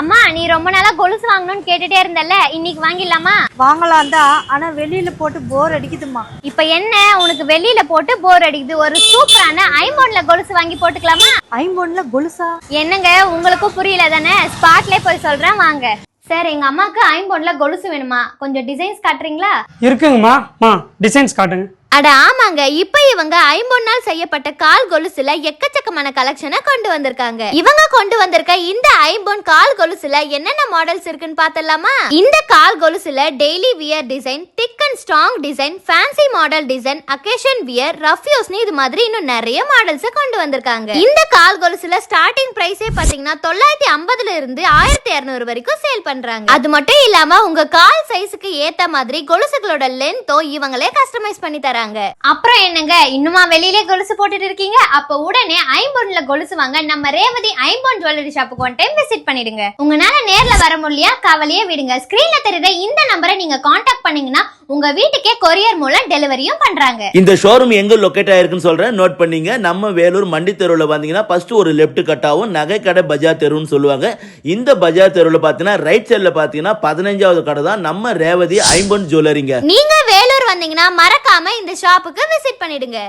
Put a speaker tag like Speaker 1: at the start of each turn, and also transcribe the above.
Speaker 1: அம்மா நீ ரொம்ப நாளா கொலுசு வாங்கணும்னு கேட்டுட்டே இருந்தல்ல, இன்னைக்கு வாங்கிடலாமா?
Speaker 2: வாங்கலாம் தான், ஆனா வெளியில போட்டு போர் அடிக்குதுமா.
Speaker 1: இப்ப என்ன உனக்கு வெளியில போட்டு போர் அடிக்குது? ஒரு சூப்பரான ஐம்பொன்ல கொலுசு வாங்கி போட்டுக்கலாமா?
Speaker 2: ஐம்பொன்ல கொலுசா?
Speaker 1: என்னங்க உங்களுக்கும் புரியல தானே? ஸ்பாட்லயே போய் சொல்றேன் வாங்க. சார் எங்க அம்மாக்கு ஐம்பொன்ல கொலுசு வேணுமா? கொஞ்சம் டிசைன்ஸ் காட்டுறீங்களா?
Speaker 3: இருக்குங்கம்மா, டிசைன்ஸ் காட்டுங்க.
Speaker 1: அட ஆமாங்க, இப்ப இவங்க ஐம்பொன்னால் செய்யப்பட்ட கால் கொலுசுல எக்கச்சக்கமான கலெக்ஷனை கொண்டு வந்திருக்காங்க. இவங்க கொண்டு வந்திருக்க இந்த ஐம்பொன் கால் கொலுசுல என்னென்ன மாடல்ஸ் இருக்குன்னு பார்த்தலாமா? இந்த கால் கொலுசுல daily wear design, thick and strong design, fancy model design, occasion wear, rough யூஸ்னு இது மாதிரி இன்னும் நிறைய மாடல்ஸ் கொண்டு வந்திருக்காங்க. இந்த கால் கொலுசுல ஸ்டார்டிங் பிரைஸே பாத்தீங்கன்னா 950 இருந்து 1200 வரைக்கும் சேல் பண்றாங்க. அது மட்டும் இல்லாம உங்க கால் சைஸுக்கு ஏத்த மாதிரி கொலுசுகளோட லென்த்தோ இவங்களே கஸ்டமைஸ் பண்ணி தராங்க. அப்புறம் என்னங்க இன்னுமா வெளியிலே கொலுசு போட்டுட்டு இருக்கீங்க? அப்ப உடனே ஐம்பொன்ல கொலுசு வாங்க நம்ம ரேவதி ஐம்பொன் ஜுவல்லரி ஷாப்புக்கு ஒன் டைம் விசிட் பண்ணிடுங்க. உங்களால நேர்ல வர முடியலையா? கவலையே விடுங்க. ஸ்கிரீன்ல தெரியுற இந்த நம்பரை நீங்க காண்டாக்ட் பண்ணீங்கன்னா உங்க வீட்டுக்கே கொரியர் மூலம் டெலிவரியும் பண்றாங்க.
Speaker 4: இந்த ஷோரூம் எங்க லொகேட் ஆயிருக்குன்னு சொல்றேன், நோட் பண்ணீங்க. நம்ம வேலூர் மண்டி தெருவில் பாத்தீங்கன்னா ஃபர்ஸ்ட் ஒரு லெஃப்ட் கட்டாவும் நகை கடை பஜார் தெருன்னு சொல்லுவாங்க. இந்த பஜார் தெருவில் பாத்தீங்கன்னா ரைட் சைட்ல பாத்தீங்கன்னா 15வது கடை தான் நம்ம ரேவதி ஐம்பொன் ஜுவல்லரிங்க.
Speaker 1: நீங்க வேலூர் வந்தீங்கன்னா மறக்காம இந்த ஷாப்புக்கு விசிட் பண்ணிடுங்க.